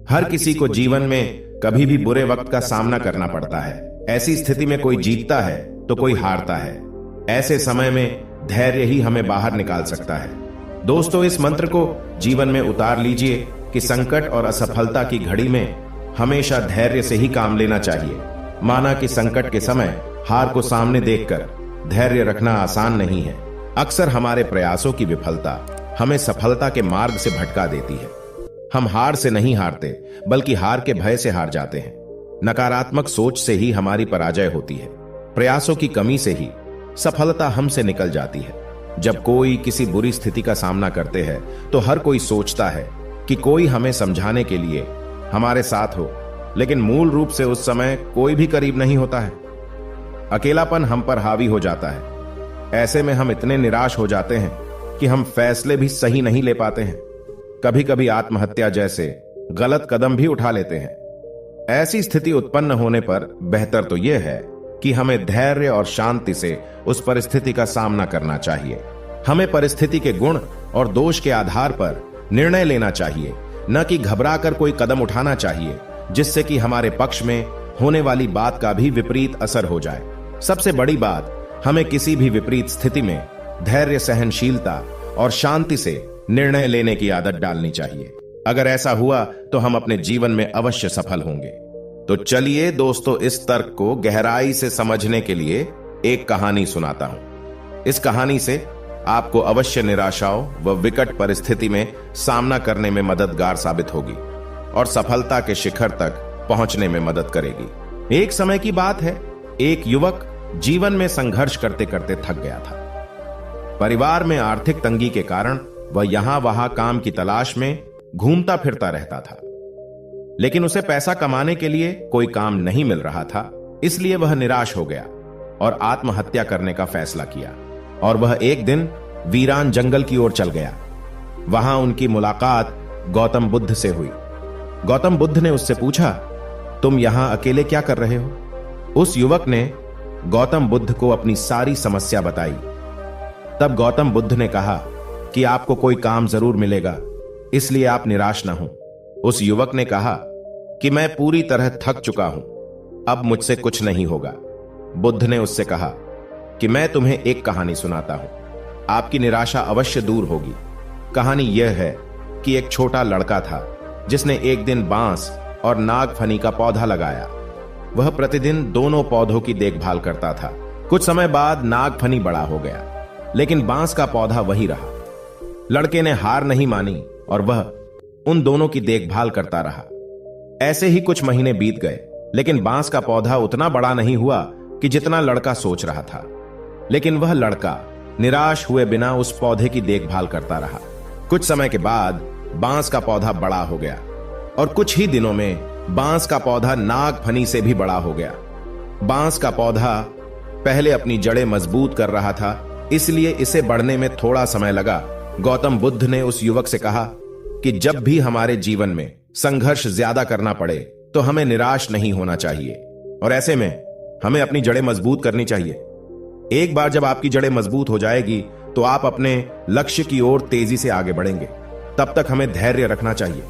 हर किसी को जीवन में कभी भी बुरे वक्त का सामना करना पड़ता है। ऐसी स्थिति में कोई जीतता है तो कोई हारता है। ऐसे समय में धैर्य ही हमें बाहर निकाल सकता है। दोस्तों, इस मंत्र को जीवन में उतार लीजिए कि संकट और असफलता की घड़ी में हमेशा धैर्य से ही काम लेना चाहिए। माना कि संकट के समय हार को सामने देखकर धैर्य रखना आसान नहीं है। अक्सर हमारे प्रयासों की विफलता हमें सफलता के मार्ग से भटका देती है। हम हार से नहीं हारते, बल्कि हार के भय से हार जाते हैं। नकारात्मक सोच से ही हमारी पराजय होती है। प्रयासों की कमी से ही सफलता हमसे निकल जाती है। जब कोई किसी बुरी स्थिति का सामना करते हैं तो हर कोई सोचता है कि कोई हमें समझाने के लिए हमारे साथ हो, लेकिन मूल रूप से उस समय कोई भी करीब नहीं होता है। अकेलापन हम पर हावी हो जाता है। ऐसे में हम इतने निराश हो जाते हैं कि हम फैसले भी सही नहीं ले पाते हैं। कभी कभी आत्महत्या जैसे गलत कदम भी उठा लेते हैं। ऐसी स्थिति उत्पन्न होने पर बेहतर तो यह है कि हमें धैर्य और शांति से उस परिस्थिति का सामना करना चाहिए। हमें परिस्थिति के गुण और दोष के आधार पर निर्णय लेना चाहिए, न कि घबराकर कोई कदम उठाना चाहिए जिससे कि हमारे पक्ष में होने वाली बात का भी विपरीत असर हो जाए। सबसे बड़ी बात, हमें किसी भी विपरीत स्थिति में धैर्य, सहनशीलता और शांति से निर्णय लेने की आदत डालनी चाहिए। अगर ऐसा हुआ तो हम अपने जीवन में अवश्य सफल होंगे। तो चलिए दोस्तों, इस तर्क को गहराई से समझने के लिए एक कहानी सुनाता हूं। इस कहानी से आपको अवश्य निराशाओं व विकट परिस्थिति में सामना करने में मददगार साबित होगी और सफलता के शिखर तक पहुंचने में मदद करेगी। एक समय की बात है, एक युवक जीवन में संघर्ष करते करते थक गया था। परिवार में आर्थिक तंगी के कारण वह यहां वहां काम की तलाश में घूमता फिरता रहता था, लेकिन उसे पैसा कमाने के लिए कोई काम नहीं मिल रहा था। इसलिए वह निराश हो गया और आत्महत्या करने का फैसला किया। और वह एक दिन वीरान जंगल की ओर चल गया। वहां उनकी मुलाकात गौतम बुद्ध से हुई। गौतम बुद्ध ने उससे पूछा, तुम यहां अकेले क्या कर रहे हो? उस युवक ने गौतम बुद्ध को अपनी सारी समस्या बताई। तब गौतम बुद्ध ने कहा कि आपको कोई काम जरूर मिलेगा, इसलिए आप निराश ना हो। उस युवक ने कहा कि मैं पूरी तरह थक चुका हूं, अब मुझसे कुछ नहीं होगा। बुद्ध ने उससे कहा कि मैं तुम्हें एक कहानी सुनाता हूं, आपकी निराशा अवश्य दूर होगी। कहानी यह है कि एक छोटा लड़का था जिसने एक दिन बांस और नागफनी का पौधा लगाया। वह प्रतिदिन दोनों पौधों की देखभाल करता था। कुछ समय बाद नागफनी बड़ा हो गया, लेकिन बांस का पौधा वही रहा। लड़के ने हार नहीं मानी और वह उन दोनों की देखभाल करता रहा। ऐसे ही कुछ महीने बीत गए, लेकिन बांस का पौधा उतना बड़ा नहीं हुआ कि जितना लड़का सोच रहा था। लेकिन वह लड़का निराश हुए बिना उस पौधे की देखभाल करता रहा। कुछ समय के बाद बांस का पौधा बड़ा हो गया और कुछ ही दिनों में बांस का पौधा नागफनी से भी बड़ा हो गया। बांस का पौधा पहले अपनी जड़ें मजबूत कर रहा था, इसलिए इसे बढ़ने में थोड़ा समय लगा। गौतम बुद्ध ने उस युवक से कहा कि जब भी हमारे जीवन में संघर्ष ज्यादा करना पड़े तो हमें निराश नहीं होना चाहिए और ऐसे में हमें अपनी जड़ें मजबूत करनी चाहिए। एक बार जब आपकी जड़ें मजबूत हो जाएगी तो आप अपने लक्ष्य की ओर तेजी से आगे बढ़ेंगे। तब तक हमें धैर्य रखना चाहिए।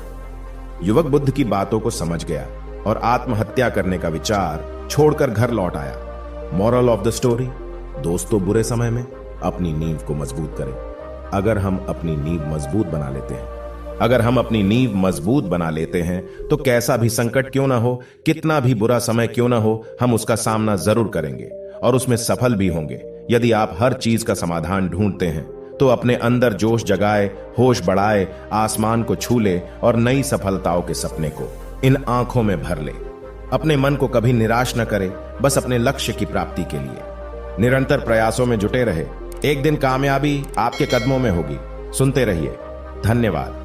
युवक बुद्ध की बातों को समझ गया और आत्महत्या करने का विचार छोड़कर घर लौट आया। मॉरल ऑफ द स्टोरी, दोस्तों, बुरे समय में अपनी नींव को मजबूत करें। अगर हम अपनी नींव मजबूत बना लेते हैं तो कैसा भी संकट क्यों ना हो, कितना भी बुरा समय क्यों ना हो, हम उसका सामना जरूर करेंगे और उसमें सफल भी होंगे। यदि आप हर चीज का समाधान ढूंढते हैं तो अपने अंदर जोश जगाए, होश बढ़ाए, आसमान को छू ले और नई सफलताओं के सपने को इन आंखों में भर ले। अपने मन को कभी निराश न करे, बस अपने लक्ष्य की प्राप्ति के लिए निरंतर प्रयासों में जुटे रहे। एक दिन कामयाबी आपके कदमों में होगी। सुनते रहिए। धन्यवाद।